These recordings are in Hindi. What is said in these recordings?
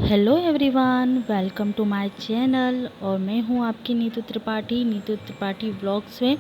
Hello everyone, welcome to my channel. और मैं हूं आपकी नीतू त्रिपाठी व्लॉग्स में।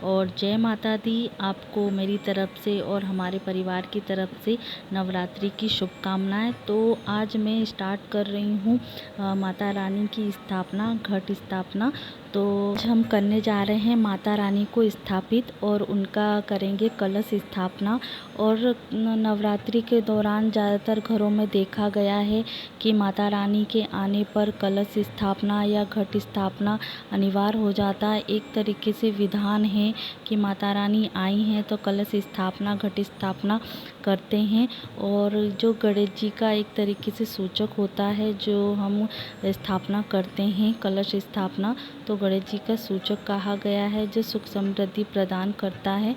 और जय माता दी। आपको मेरी तरफ से और हमारे परिवार की तरफ से नवरात्रि की शुभकामनाएं। तो आज मैं स्टार्ट कर रही हूं माता रानी की स्थापना, घट स्थापना। तो आज हम करने जा रहे हैं माता रानी को स्थापित और उनका करेंगे कलश स्थापना। और नवरात्रि के दौरान ज़्यादातर घरों में देखा गया है कि माता रानी के आने पर कलश स्थापना या घट स्थापना अनिवार्य हो जाता है। एक तरीके से विधान है कि माता रानी आई हैं तो कलश स्थापना, घट स्थापना करते हैं। और जो गणेश जी का एक तरीके से सूचक होता है, जो हम स्थापना करते हैं कलश स्थापना, तो गणेश जी का सूचक कहा गया है, जो सुख समृद्धि प्रदान करता है।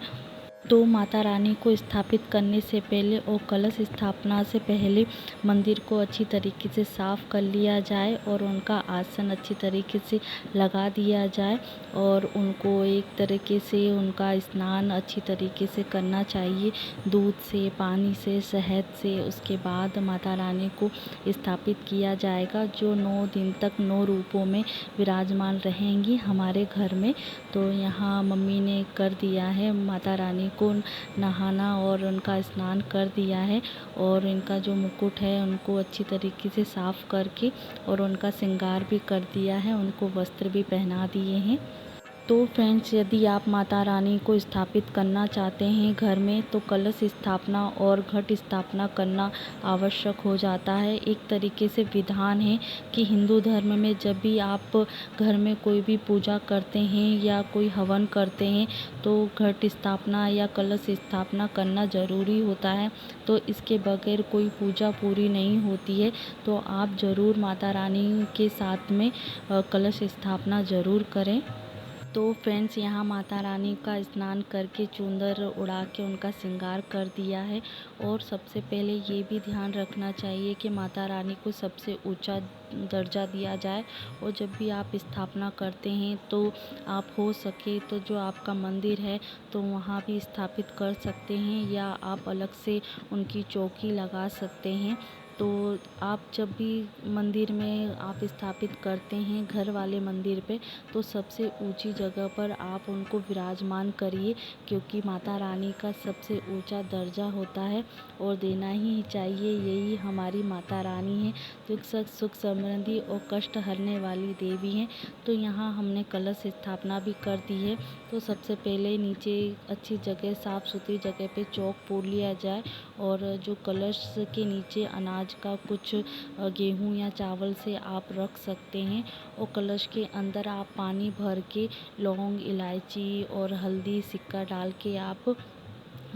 तो माता रानी को स्थापित करने से पहले और कलश स्थापना से पहले मंदिर को अच्छी तरीके से साफ़ कर लिया जाए और उनका आसन अच्छी तरीके से लगा दिया जाए। और उनको एक तरीके से उनका स्नान अच्छी तरीके से करना चाहिए, दूध से, पानी से, शहद से। उसके बाद माता रानी को स्थापित किया जाएगा, जो 9 दिन तक 9 रूपों में विराजमान रहेंगी हमारे घर में। तो यहाँ मम्मी ने कर दिया है, माता रानी को नहाना और उनका स्नान कर दिया है। और इनका जो मुकुट है उनको अच्छी तरीके से साफ़ करके और उनका श्रृंगार भी कर दिया है, उनको वस्त्र भी पहना दिए हैं। तो फ्रेंड्स, यदि आप माता रानी को स्थापित करना चाहते हैं घर में, तो कलश स्थापना और घट स्थापना करना आवश्यक हो जाता है। एक तरीके से विधान है कि हिंदू धर्म में जब भी आप घर में कोई भी पूजा करते हैं या कोई हवन करते हैं, तो घट स्थापना या कलश स्थापना करना ज़रूरी होता है। तो इसके बगैर कोई पूजा पूरी नहीं होती है। तो आप ज़रूर माता रानी के साथ में कलश स्थापना ज़रूर करें। तो फ्रेंड्स, यहाँ माता रानी का स्नान करके चुंदर उड़ा के उनका श्रृंगार कर दिया है। और सबसे पहले ये भी ध्यान रखना चाहिए कि माता रानी को सबसे ऊंचा दर्जा दिया जाए। और जब भी आप स्थापना करते हैं तो आप हो सके तो जो आपका मंदिर है तो वहाँ भी स्थापित कर सकते हैं, या आप अलग से उनकी चौकी लगा सकते हैं। तो आप जब भी मंदिर में आप स्थापित करते हैं, घर वाले मंदिर पे, तो सबसे ऊंची जगह पर आप उनको विराजमान करिए, क्योंकि माता रानी का सबसे ऊंचा दर्जा होता है और देना ही चाहिए। यही हमारी माता रानी है, जो सुख समृद्धि और कष्ट हरने वाली देवी हैं। तो यहाँ हमने कलश स्थापना भी कर दी है। तो सबसे पहले नीचे अच्छी जगह, साफ़ सुथरी जगह पे चौक पूर लिया जाए। और जो कलश के नीचे अनाज का कुछ गेहूँ या चावल से आप रख सकते हैं। और कलश के अंदर आप पानी भर के लौंग, इलायची और हल्दी सिक्का डाल के आप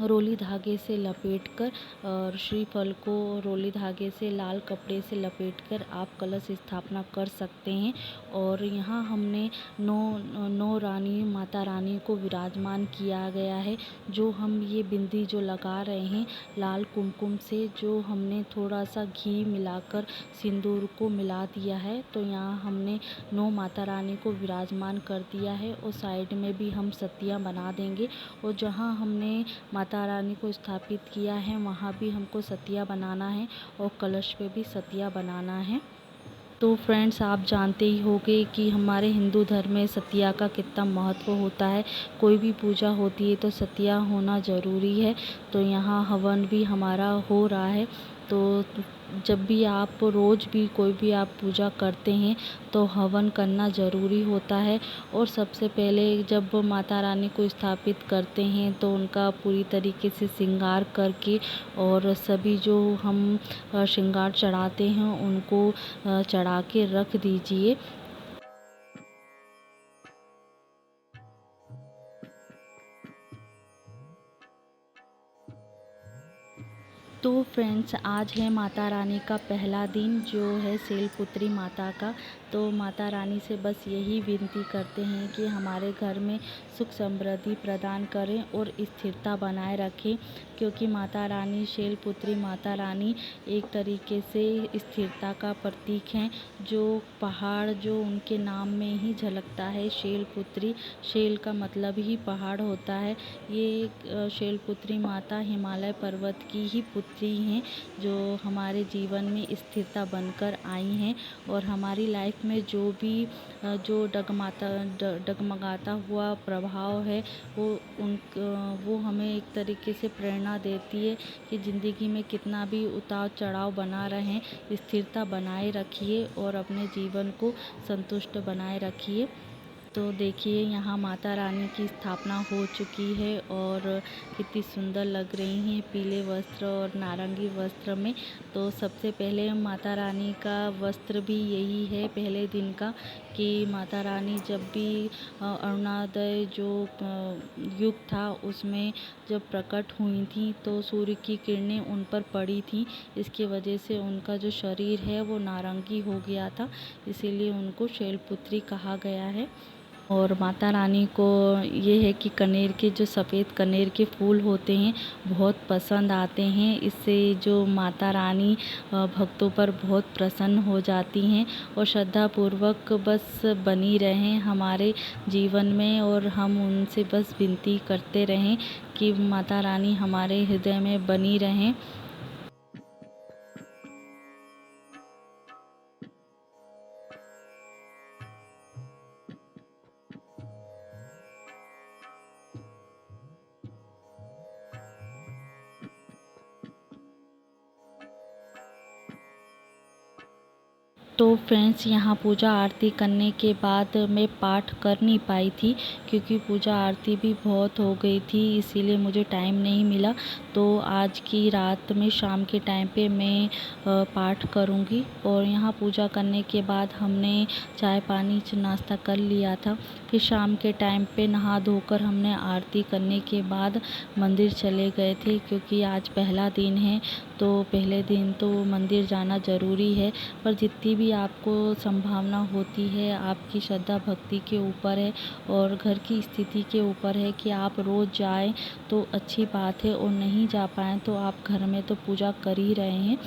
रोली धागे से लपेटकर, और श्रीफल को रोली धागे से लाल कपड़े से लपेटकर आप कलश स्थापना कर सकते हैं। और यहाँ हमने नौ रानी माता रानी को विराजमान किया गया है। जो हम ये बिंदी जो लगा रहे हैं लाल कुमकुम से, जो हमने थोड़ा सा घी मिलाकर सिंदूर को मिला दिया है। तो यहाँ हमने 9 माता रानी को विराजमान कर दिया है। और साइड में भी हम सतियाँ बना देंगे। और जहाँ हमने माता रानी को स्थापित किया है वहाँ भी हमको सतिया बनाना है और कलश पे भी सतिया बनाना है। तो फ्रेंड्स, आप जानते ही होंगे कि हमारे हिंदू धर्म में सतिया का कितना महत्व होता है। कोई भी पूजा होती है तो सतिया होना ज़रूरी है। तो यहाँ हवन भी हमारा हो रहा है। तो जब भी आप रोज़ भी कोई भी आप पूजा करते हैं तो हवन करना ज़रूरी होता है। और सबसे पहले जब माता रानी को स्थापित करते हैं तो उनका पूरी तरीके से श्रृंगार करके, और सभी जो हम श्रृंगार चढ़ाते हैं उनको चढ़ा के रख दीजिए। तो फ्रेंड्स, आज है माता रानी का पहला दिन, जो है शैलपुत्री माता का। तो माता रानी से बस यही विनती करते हैं कि हमारे घर में सुख समृद्धि प्रदान करें और स्थिरता बनाए रखें, क्योंकि माता रानी, शैलपुत्री माता रानी एक तरीके से स्थिरता का प्रतीक हैं। जो पहाड़ जो उनके नाम में ही झलकता है, शैलपुत्री, शैल का मतलब ही पहाड़ होता है। ये शैलपुत्री माता हिमालय पर्वत की ही पुत्री पुत्री हैं जो हमारे जीवन में स्थिरता बनकर आई हैं और हमारी लाइफ में जो भी जो डगमगाता हुआ प्रभाव है वो हमें एक तरीके से प्रेरणा देती है कि ज़िंदगी में कितना भी उतार चढ़ाव बना रहें, स्थिरता बनाए रखिए और अपने जीवन को संतुष्ट बनाए रखिए। तो देखिए यहाँ माता रानी की स्थापना हो चुकी है और कितनी सुंदर लग रही हैं पीले वस्त्र और नारंगी वस्त्र में। तो सबसे पहले माता रानी का वस्त्र भी यही है पहले दिन का कि माता रानी जब भी अरुणोदय जो युग था उसमें जब प्रकट हुई थी तो सूर्य की किरणें उन पर पड़ी थी, इसकी वजह से उनका जो शरीर है वो नारंगी हो गया था, इसीलिए उनको शैलपुत्री कहा गया है। और माता रानी को ये है कि कनेर के जो सफ़ेद कनेर के फूल होते हैं बहुत पसंद आते हैं, इससे जो माता रानी भक्तों पर बहुत प्रसन्न हो जाती हैं और श्रद्धापूर्वक बस बनी रहें हमारे जीवन में और हम उनसे बस विनती करते रहें कि माता रानी हमारे हृदय में बनी रहें। तो फ्रेंड्स यहाँ पूजा आरती करने के बाद मैं पाठ कर नहीं पाई थी क्योंकि पूजा आरती भी बहुत हो गई थी, इसीलिए मुझे टाइम नहीं मिला। तो आज की रात में शाम के टाइम पे मैं पाठ करूँगी। और यहाँ पूजा करने के बाद हमने चाय पानी नाश्ता कर लिया था, फिर शाम के टाइम पे नहा धोकर हमने आरती करने के बाद मंदिर चले गए थे क्योंकि आज पहला दिन है तो पहले दिन तो मंदिर जाना ज़रूरी है। पर जितनी भी आपको संभावना होती है आपकी श्रद्धा भक्ति के ऊपर है और घर की स्थिति के ऊपर है कि आप रोज़ जाएं तो अच्छी बात है और नहीं जा पाएँ तो आप घर में तो पूजा कर ही रहे हैं।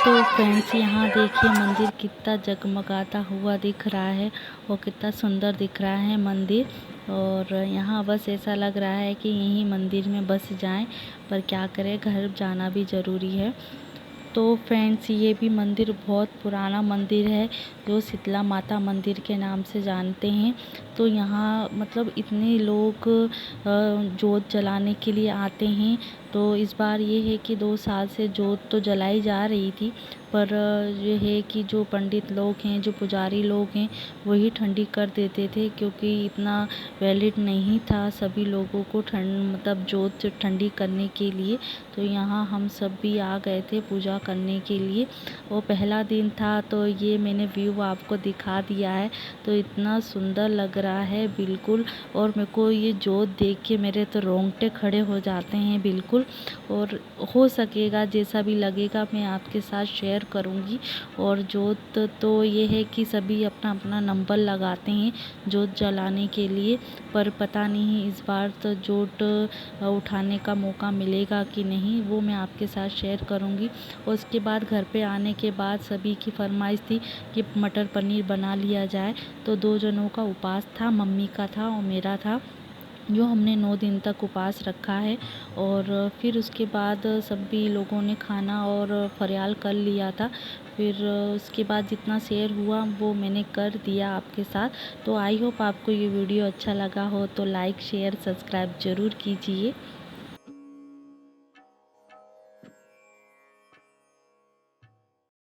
तो फ्रेंड्स यहाँ देखिए मंदिर कितना जगमगाता हुआ दिख रहा है और कितना सुंदर दिख रहा है मंदिर। और यहाँ बस ऐसा लग रहा है कि यहीं मंदिर में बस जाएं, पर क्या करें घर जाना भी ज़रूरी है। तो फ्रेंड्स ये भी मंदिर बहुत पुराना मंदिर है जो शीतला माता मंदिर के नाम से जानते हैं। तो यहाँ मतलब इतने लोग जोत जलाने के लिए आते हैं। तो इस बार ये है कि 2 साल से जोत तो जलाई जा रही थी, पर ये है कि जो पंडित लोग हैं जो पुजारी लोग हैं वही ठंडी कर देते थे क्योंकि इतना वैलिड नहीं था सभी लोगों को मतलब जोत ठंडी करने के लिए। तो यहाँ हम सब भी आ गए थे पूजा करने के लिए। वो पहला दिन था तो ये मैंने व्यू आपको दिखा दिया है। तो इतना सुंदर लग रहा है बिल्कुल, और मेरे को ये जोत देख के मेरे तो रोंगटे खड़े हो जाते हैं बिल्कुल। और हो सकेगा जैसा भी लगेगा मैं आपके साथ शेयर करूँगी। और जोत तो ये है कि सभी अपना अपना नंबर लगाते हैं जोत जलाने के लिए, पर पता नहीं इस बार तो जोत उठाने का मौका मिलेगा कि नहीं, वो मैं आपके साथ शेयर करूँगी। और उसके बाद घर पे आने के बाद सभी की फरमाइश थी कि मटर पनीर बना लिया जाए। तो 2 जनों का उपवास था, मम्मी का था और मेरा था, जो हमने 9 दिन तक उपवास रखा है। और फिर उसके बाद सभी लोगों ने खाना और फरियाल कर लिया था। फिर उसके बाद जितना शेयर हुआ वो मैंने कर दिया आपके साथ। तो आई होप आपको ये वीडियो अच्छा लगा हो तो लाइक शेयर सब्सक्राइब ज़रूर कीजिए।